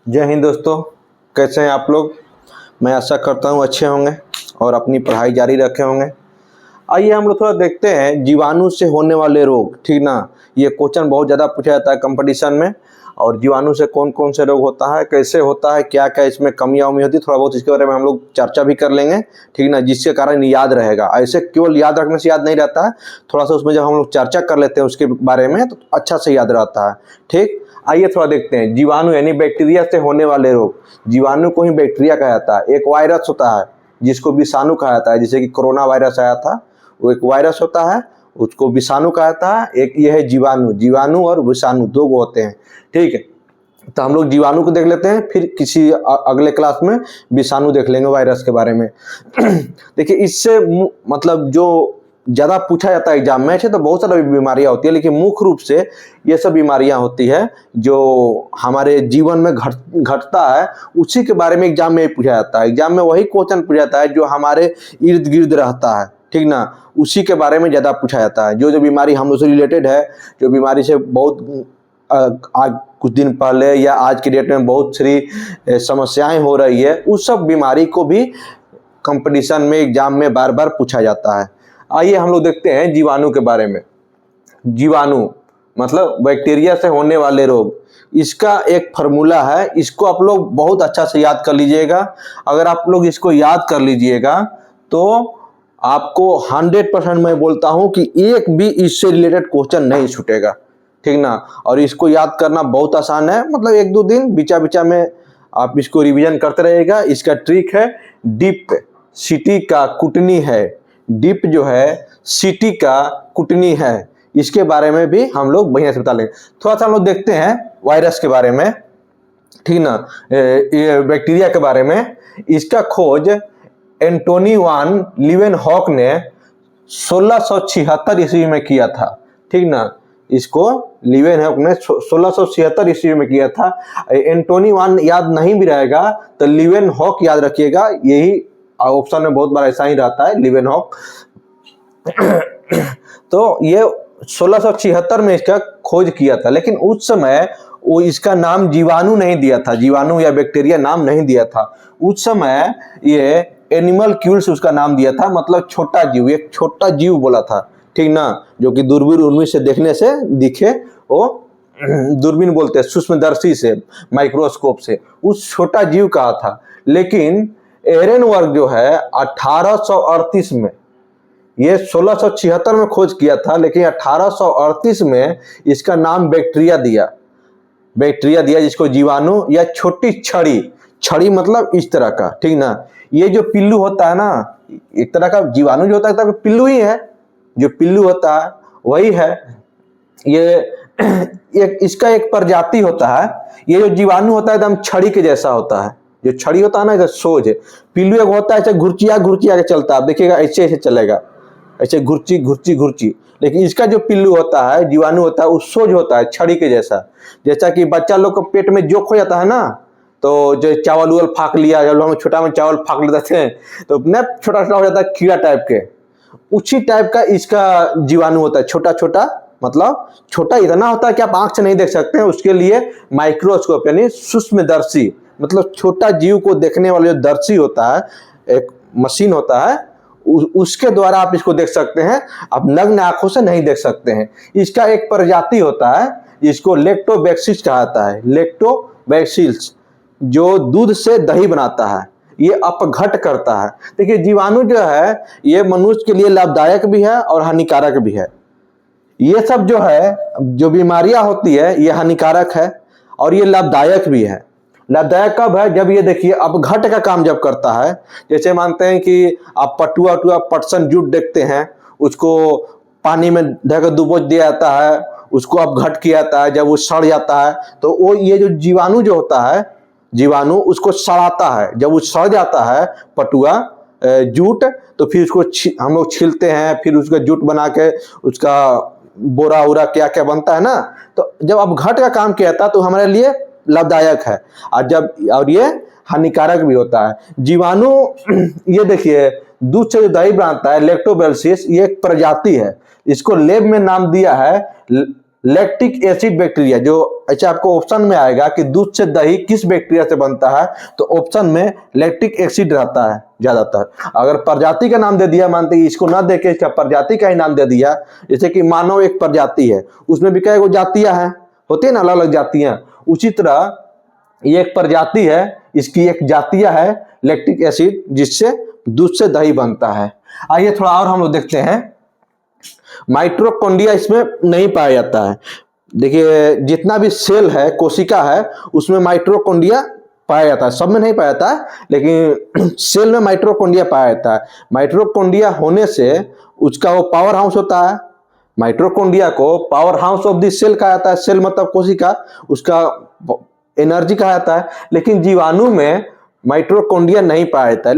जय हिंद दोस्तों, कैसे हैं आप लोग। मैं आशा करता हूं अच्छे होंगे और अपनी पढ़ाई जारी रखे होंगे। आइए हम लोग थोड़ा देखते हैं जीवाणु से होने वाले रोग। ठीक ना, ये क्वेश्चन बहुत ज़्यादा पूछा जाता है कंपटीशन में। और जीवाणु से कौन कौन से रोग होता है, कैसे होता है, क्या क्या इसमें कमियां उमी होती है, थोड़ा बहुत इसके बारे में हम लोग चर्चा भी कर लेंगे। ठीक ना, जिसके कारण याद रहेगा। ऐसे केवल याद रखने से याद नहीं रहता है, थोड़ा सा उसमें जब हम लोग चर्चा कर लेते हैं उसके बारे में तो अच्छा से याद रहता है। ठीक, आइए थोड़ा देखते हैं। जीवाणु यानी बैक्टीरिया से होने वाले रोग। जीवाणु को ही बैक्टीरिया कहा जाता है। एक वायरस होता है जिसको विषाणु कहा जाता है, जैसे कि कोरोना वायरस आया था, वो एक वायरस होता है, उसको विषाणु कहा जाता है। एक ये है जीवाणु। जीवाणु और विषाणु दो गो होते हैं। ठीक है, तो हम लोग जीवाणु को देख लेते हैं, फिर किसी अगले क्लास में विषाणु देख लेंगे, वायरस के बारे में। देखिए, इससे मतलब जो ज़्यादा पूछा जाता है एग्जाम में, ऐसे तो बहुत सारी बीमारियां होती है, लेकिन मुख्य रूप से ये सब बीमारियां होती है जो हमारे जीवन में घटता है, उसी के बारे में एग्जाम में पूछा जाता है। एग्जाम में वही क्वेश्चन पूछा जाता है जो हमारे इर्द गिर्द रहता है। ठीक ना, उसी के बारे में ज़्यादा पूछा जाता है। जो जो बीमारी हम लोग से रिलेटेड है, जो बीमारी से बहुत आज कुछ दिन पहले या आज की डेट में बहुत सारी समस्याएं हो रही है, उस सब बीमारी को भी कंपटीशन में एग्जाम में बार बार पूछा जाता है। आइए हम लोग देखते हैं जीवाणु के बारे में। जीवाणु मतलब बैक्टीरिया से होने वाले रोग। इसका एक फार्मूला है, इसको आप लोग बहुत अच्छा से याद कर लीजिएगा। अगर आप लोग इसको याद कर लीजिएगा तो आपको 100% मैं बोलता हूं कि एक भी इससे रिलेटेड क्वेश्चन नहीं छूटेगा। ठीक ना, और इसको याद करना बहुत आसान है, मतलब एक दो दिन बीचा बीचा में आप इसको रिवीजन करते रहिएगा। इसका ट्रिक है डिप सिटी का कुटनी है। डिप जो है सिटी का कुटनी है, इसके बारे में भी हम लोग बढ़िया से बता लेंगे। थोड़ा सा हम लोग देखते हैं वायरस के बारे में। ठीक ना, ये बैक्टीरिया के बारे में। इसका खोज एंटोनी वान लीवेनहॉक ने 1676 ईस्वी में किया था। ठीक ना, इसको लीवेनहॉक ने 1676 ईस्वी में किया था। एंटोनी वान याद नहीं भी रहेगा तो लीवेनहॉक याद रखिएगा, यही ऑप्शन में बहुत बार ऐसा ही रहता है, लीवेनहॉक। तो ये 1676 में इसका खोज किया था, लेकिन उस समय वो इसका नाम जीवाणु नहीं दिया था, जीवाणु या बैक्टीरिया नाम नहीं दिया था। उस समय ये एनिमलक्यूल्स उसका नाम दिया था, मतलब छोटा जीव, एक छोटा जीव बोला था। ठीक ना, जो कि दूरबीन उर्मी से देखने से दिखे, वो दूरबीन बोलते हैं, सूक्ष्मदर्शी से, माइक्रोस्कोप से, उस छोटा जीव कहा था। लेकिन एरेनबर्ग जो है 1838 में, ये 1676 में खोज किया था, लेकिन 1838 में इसका नाम बैक्टीरिया दिया। बैक्टीरिया दिया, जिसको जीवाणु या छोटी छड़ी, छड़ी मतलब इस तरह का। ठीक ना, ये जो पिल्लू होता है ना, एक तरह का जीवाणु जो होता है पिल्लू ही है, जो पिल्लू होता है वही है। ये इसका एक प्रजाति होता है। ये जो जीवाणु होता है एकदम छड़ी के जैसा होता है, जो छड़ी होता है ना, इधर सोज है। पिल्लू एक होता है ऐसे घुर्चिया घुर्चिया के चलता है, देखिएगा ऐसे ऐसे चलेगा, ऐसे घुर्ची घुर्ची घुर्ची। लेकिन इसका जो पिल्लू होता है, जीवाणु होता है, वो सोज होता है छड़ी के जैसा। जैसा कि बच्चा लोग को पेट में जोक हो जाता है ना, तो जो चावल उवल फाक लिया, जब हम छोटा में चावल फाक लेते थे तो न छोटा छोटा हो जाता है, कीड़ा टाइप के, उसी टाइप का इसका जीवाणु होता है। छोटा छोटा मतलब छोटा इतना होता है कि आप आंख से नहीं देख सकते हैं, उसके लिए माइक्रोस्कोप यानी सूक्ष्मदर्शी, मतलब छोटा जीव को देखने वाला जो दर्शी होता है, एक मशीन होता है, उसके द्वारा आप इसको देख सकते हैं। आप नग्न आंखों से नहीं देख सकते हैं। इसका एक प्रजाति होता है जिसको लैक्टोबैक्सिस कहा जाता है। लैक्टोबैक्सिस जो दूध से दही बनाता है, ये अपघट करता है। देखिए, जीवाणु जो है ये मनुष्य के लिए लाभदायक भी है और हानिकारक भी है। ये सब जो है, जो बीमारियां होती है, ये हानिकारक है और ये लाभदायक भी है। लाभदायक कब है? जब ये देखिए अपघट का काम जब करता है। जैसे मानते हैं कि आप पटुआ पटसन जूट देखते हैं, उसको पानी में ढक डुबो दिया जाता है, उसको अपघट किया जाता है। जब वो सड़ जाता है तो वो ये जो जीवाणु जो होता है, जीवाणु उसको सड़ाता है। जब वो सड़ जाता है पटुआ जूट, तो फिर उसको हम लोग छीलते हैं, फिर उसका जूट बना के उसका बोरा उरा क्या क्या बनता है ना। तो जब अपघट का काम किया जाता है तो हमारे लिए लाभदायक है, और ये हानिकारक भी होता है। जीवाणु ये देखिए दूध से जो दही बनाता है, लैक्टोबैक्सिस, ये एक प्रजाति है। इसको लैब में नाम दिया है लैक्टिक एसिड बैक्टीरिया, जो अच्छा आपको ऑप्शन में आएगा कि दूध से दही किस बैक्टीरिया से बनता है, तो ऑप्शन में लैक्टिक एसिड रहता है ज्यादातर। अगर प्रजाति का नाम दे दिया, मानते हैं इसको ना देके इसका प्रजाति का ही नाम दे दिया, जैसे कि मानव एक प्रजाति है, उसमें भी कई जातियां हैं, होती है ना अलग अलग जातियां, उसी तरह ये एक प्रजाति है, इसकी एक जातियां है लैक्टिक एसिड, जिससे दूध से दही बनता है। आइए थोड़ा और हम लोग देखते हैं। माइटोकॉन्ड्रिया इसमें नहीं पाया जाता है। देखिए जितना भी सेल है, कोशिका है, उसमें माइटोकॉन्ड्रिया पाया जाता है, सब में नहीं पाया जाता है, लेकिन सेल में माइटोकॉन्ड्रिया पाया जाता है। माइटोकॉन्ड्रिया होने से उसका वो पावर हाउस होता है। माइटोकॉन्ड्रिया को powerhouse of the cell कहा जाता है। सेल मतलब कोशिका, उसका एनर्जी कहा जाता है। लेकिन जीवाणु में माइटोकॉन्ड्रिया नहीं पाया जाता है,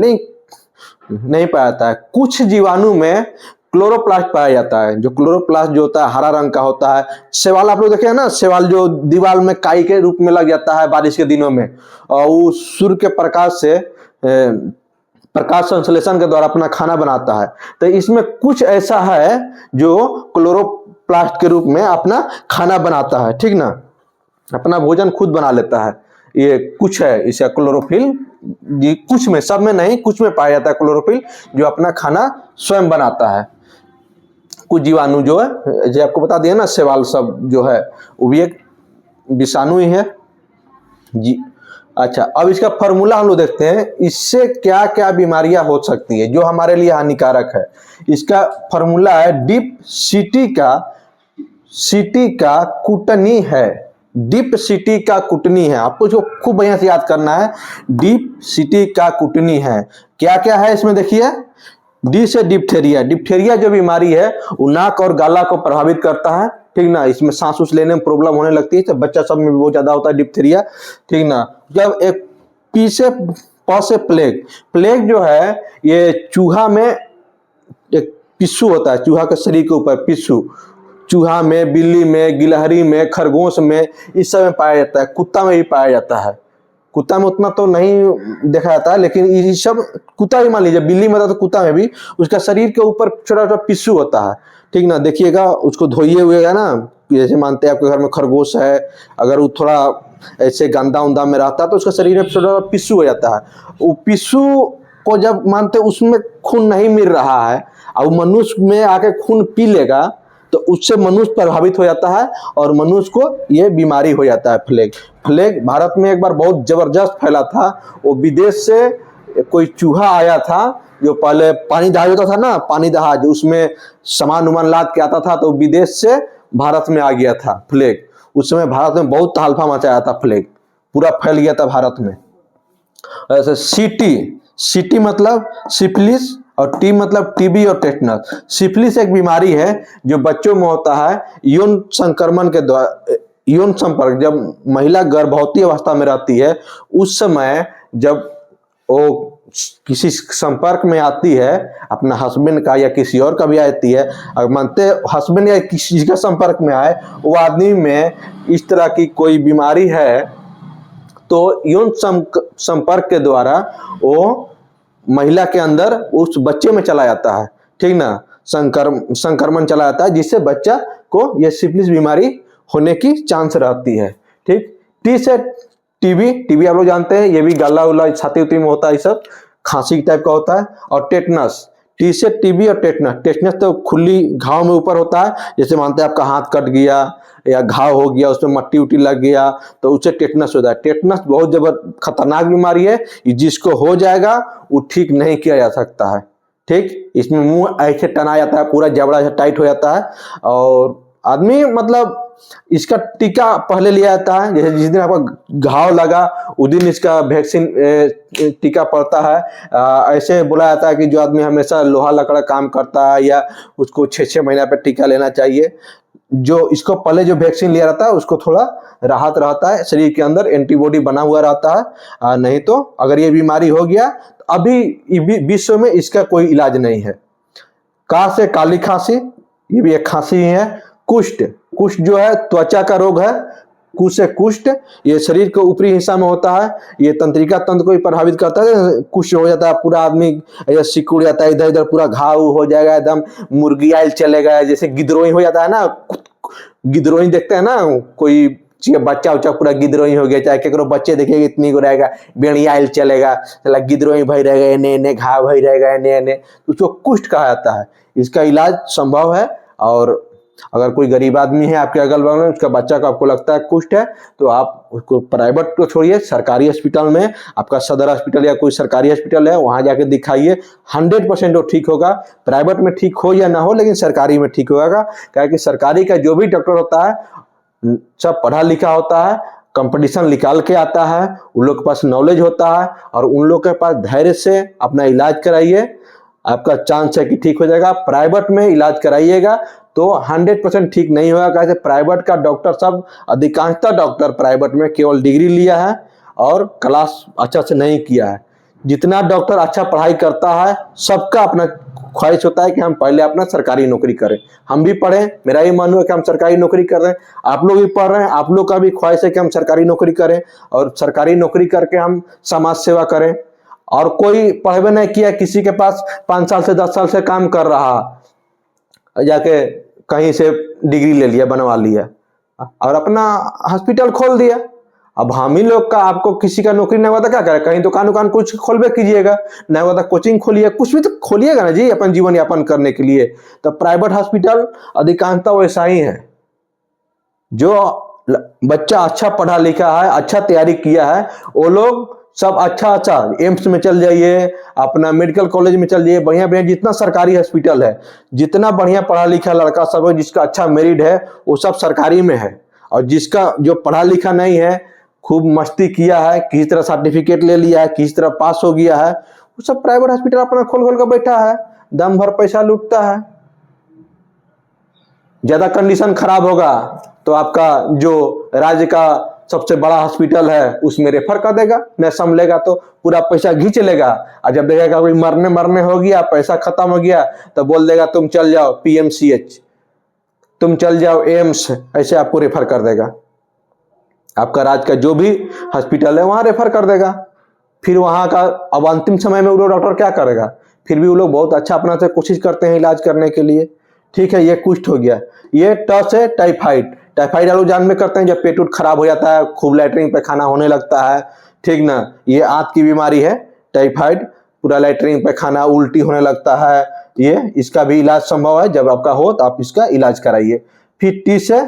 नहीं पाया जाता है। कुछ जीवाणु में क्लोरोप्लास्ट पाया जाता है। जो क्लोरोप्लास्ट जो होता है हरा रंग का होता है। शैवाल आप लोग देखे हैं ना, शैवाल जो दीवार में काई के रूप में लग जाता है बारिश के दिनों में, और वो सूर्य के प्रकाश से प्रकाश संश्लेषण के द्वारा अपना खाना बनाता है। तो इसमें कुछ ऐसा है जो क्लोरोप्लास्ट के रूप में अपना खाना बनाता है, ठीक ना, अपना भोजन खुद बना लेता है। ये कुछ है इसका क्लोरोफिल, कुछ में, सब में नहीं, कुछ में पाया जाता है क्लोरोफिल, जो अपना खाना स्वयं बनाता है। कुछ जीवाणु जो है, जो आपको बता दिया ना, शैवाल सब जो है वो भी एक विषाणु ही है जी। अच्छा, अब इसका फॉर्मूला हम लोग देखते हैं, इससे क्या क्या बीमारियां हो सकती है जो हमारे लिए हानिकारक है। इसका फॉर्मूला है डीप सिटी का कुटनी है। डीप सिटी का कुटनी है, आपको जो खूब बढ़िया से याद करना है, डीप सिटी का कुटनी है। क्या क्या है इसमें देखिए। डी से डिप्थेरिया। डिप्थेरिया जो बीमारी है वो नाक और गला को प्रभावित करता है, ठीक ना। इसमें सांस उस लेने में प्रॉब्लम होने लगती है, तो बच्चा सब में बहुत ज्यादा होता है डिप्थेरिया, ठीक ना। जब एक पी से प से प्लेग। प्लेग जो है ये चूहा में एक पिस्सू होता है, चूहा के शरीर के ऊपर पिस्सू, चूहा में, बिल्ली में, गिलहरी में, खरगोश में, इस सब में पाया जाता है। कुत्ता में भी पाया जाता है। कुत्ता में उतना तो नहीं देखा जाता है, लेकिन ये सब, कुत्ता भी मान लीजिए, बिल्ली में था तो कुत्ता में भी उसका शरीर के ऊपर छोटा छोटा पिस्सू होता है, ठीक ना। देखिएगा उसको धोइए हुए ना, जैसे मानते हैं आपके घर में खरगोश है, अगर वो थोड़ा ऐसे गंदा उंदा में रहता है तो उसका शरीर में छोटा छोटा पिस्सू हो जाता है। वो पिस्सू को जब मानते उसमें खून नहीं मिल रहा है, और मनुष्य में आके खून पी लेगा, तो उससे मनुष्य प्रभावित हो जाता है और मनुष्य को ये बीमारी हो जाता है प्लेग। प्लेग भारत में एक बार बहुत जबरदस्त फैला था। वो विदेश से कोई चूहा आया था, जो पहले पानी जहाज होता था ना, पानी जहाज, उसमें सामान उमान लाद के आता था, तो विदेश से भारत में आ गया था प्लेग। उस समय भारत में बहुत तहलफा मचाया था, प्लेग पूरा फैल गया था भारत में। ऐसे सिटी मतलब सिफिलिस, और टी मतलब टीबी और टेटनस। सिफिलिस एक बीमारी है जो बच्चों में होता है यौन संक्रमण के द्वारा। यौन संपर्क, जब महिला गर्भवती अवस्था में रहती है, उस समय जब वो किसी संपर्क में आती है, अपना हस्बैंड का या किसी और का भी आती है, अगर मानते हस्बैंड या किसी का संपर्क में आए, वो आदमी में इस तरह की कोई बीमारी है, तो यौन संपर्क के द्वारा वो महिला के अंदर उस बच्चे में चला जाता है, ठीक ना, संक्रमण चला जाता है, जिससे बच्चा को यह सिफिलिस बीमारी होने की चांस रहती है, ठीक। टी से टीबी आप लोग जानते हैं, ये भी गला उला छाती उती में होता है, ये सब खांसी टाइप का होता है। और टेटनस, टी से टीबी और टेटनस। टेटनस तो खुली घाव में ऊपर होता है, जैसे मानते हैं आपका हाथ कट गया या घाव हो गया, उसमें मट्टी उट्टी लग गया, तो उससे टेटनस होता है। टेटनस बहुत खतरनाक बीमारी है, जिसको हो जाएगा वो ठीक नहीं किया जा सकता है, ठीक। इसमें मुंह ऐसे तना जाता है, पूरा जबड़ा ऐसे टाइट हो जाता है, और आदमी मतलब इसका टीका पहले लिया जाता है। जैसे जिस दिन आपका घाव लगा उस दिन इसका वैक्सीन टीका पड़ता है। ऐसे बोला जाता है कि जो आदमी हमेशा लोहा लकड़ा काम करता है, या उसको 6-6 महीना पे टीका लेना चाहिए। जो इसको पहले जो वैक्सीन लिया रहता है उसको थोड़ा राहत रहता है, शरीर के अंदर एंटीबॉडी बना हुआ रहता है। नहीं तो अगर ये बीमारी हो गया तो अभी विश्व में इसका कोई इलाज नहीं है। का से काली खांसी, ये भी एक खांसी ही है। कुष्ठ जो है त्वचा का रोग है। कुष्ठ से कुष्ठ, ये शरीर के ऊपरी हिस्सा में होता है, ये तंत्रिका तंत्र को भी प्रभावित करता है। कुष्ठ हो जाता है, पूरा आदमी ऐसा सिकुड़ जाता है, इधर इधर पूरा घाव हो जाएगा, एकदम मुर्गी आयल चलेगा, जैसे गिद्रोही हो जाता है ना, गिदरोही देखते हैं ना, कोई बच्चा उच्चा पूरा गिदरोही हो गया, चाहे केकरो बच्चे देखिए इतनी को रहेगा, बेड़िया आयल चलेगा, चला गिदरोही भई रहेगा, एने एने घाव भई रहेगा, एने एने, तो उसको कुष्ठ कहा जाता है। इसका इलाज संभव है। और अगर कोई गरीब आदमी है आपके अगल बगल में, उसका बच्चा को आपको लगता है कुष्ठ है, तो आप उसको प्राइवेट को छोड़िए, सरकारी अस्पताल में, आपका सदर हॉस्पिटल या कोई सरकारी हॉस्पिटल है वहां जाके दिखाइए, 100% वो ठीक होगा। प्राइवेट में ठीक हो या ना हो, लेकिन सरकारी में ठीक होगा, क्योंकि सरकारी का जो भी डॉक्टर होता है सब पढ़ा लिखा होता है, कंपटीशन निकाल के आता है, उन लोग के पास नॉलेज होता है, और उन लोग के पास धैर्य से अपना इलाज कराइए, आपका चांस है कि ठीक हो जाएगा। प्राइवेट में इलाज कराइएगा तो 100% ठीक नहीं होगा, कैसे प्राइवेट का डॉक्टर सब, अधिकांशतः डॉक्टर प्राइवेट में केवल डिग्री लिया है और क्लास अच्छा से नहीं किया है। जितना डॉक्टर अच्छा पढ़ाई करता है, सबका अपना ख्वाहिश होता है कि हम पहले अपना सरकारी नौकरी करें। हम भी पढ़ें, मेरा ही मन है कि हम सरकारी नौकरी कर रहे हैं, आप लोग भी पढ़ रहे हैं, आप लोग का भी ख्वाहिश है कि हम सरकारी नौकरी करें, और सरकारी नौकरी करके हम समाज सेवा करें। और कोई पढ़वे नहीं किया, किसी के पास 5 साल से 10 साल से काम कर रहा, जाके कहीं से डिग्री ले लिया, बनवा लिया और अपना हॉस्पिटल खोल दिया। अब हम ही लोग का, आपको किसी का नौकरी नहीं हुआ तो क्या करें, कहीं दुकान कुछ खोलबे कीजिएगा, नहीं हुआ तो कोचिंग खोलिए, कुछ भी तो खोलिएगा ना जी अपन जीवन यापन करने के लिए। तो प्राइवेट हॉस्पिटल अधिकांशतः वैसा ही है, जो बच्चा अच्छा पढ़ा लिखा है, अच्छा तैयारी किया है, वो लोग सब अच्छा एम्स में चल जाइए, अपना मेडिकल कॉलेज में चल जाइए, बढ़िया बढ़िया जितना सरकारी हॉस्पिटल है, जितना बढ़िया पढ़ा लिखा लड़का सब है, जिसका अच्छा मेरिट है, वो सब सरकारी में है। और जिसका जो पढ़ा लिखा नहीं है, खूब मस्ती किया है, किसी तरह सर्टिफिकेट ले लिया है, किसी तरह पास हो गया है, वो सब प्राइवेट हॉस्पिटल अपना खोल कर बैठा है, दम भर पैसा लूटता है। ज्यादा कंडीशन खराब होगा तो आपका जो राज्य का सबसे बड़ा हॉस्पिटल है उसमें रेफर कर देगा, न संभलेगा तो पूरा पैसा घींच लेगा, और जब देखेगा कोई मरने हो गया, पैसा खत्म हो गया, तो बोल देगा तुम चल जाओ PMCH, तुम चल जाओ एम्स, ऐसे आपको रेफर कर देगा। आपका राज्य का जो भी हॉस्पिटल है वहां रेफर कर देगा। फिर वहां का अब अंतिम समय में वो लोग डॉक्टर क्या करेगा, फिर भी वो लोग बहुत अच्छा अपना से कोशिश करते हैं इलाज करने के लिए। ठीक है, ये कुष्ठ हो गया। ये टस है टाइफाइड। टाइफाइड आप लोग जान में करते हैं, जब पेट उट खराब हो जाता है, खूब लैट्रिन पे खाना होने लगता है, ठीक ना, ये आंत की बीमारी है टाइफाइड, पूरा लैट्रिन पे खाना, उल्टी होने लगता है, ये इसका भी इलाज संभव है। जब आपका हो तो आप इसका इलाज कराइए। फिर टी से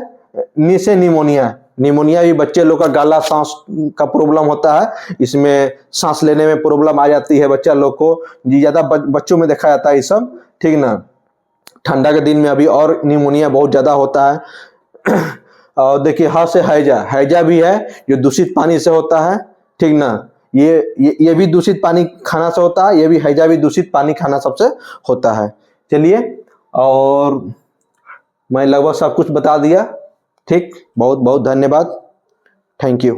नी से निमोनिया। निमोनिया भी बच्चे लोग का गला सांस का प्रॉब्लम होता है, इसमें सांस लेने में प्रॉब्लम आ जाती है बच्चा लोग को, ज्यादा बच्चों में देखा जाता है ये सब, ठीक ना। ठंडा के दिन में अभी और निमोनिया बहुत ज्यादा होता है। और देखिए हाँ से हैजा भी है, जो दूषित पानी से होता है, ठीक ना। ये भी दूषित पानी खाना से होता है, ये भी हैजा भी दूषित पानी खाना सबसे होता है। चलिए, और मैं लगभग सब कुछ बता दिया। ठीक, बहुत बहुत धन्यवाद, थैंक यू।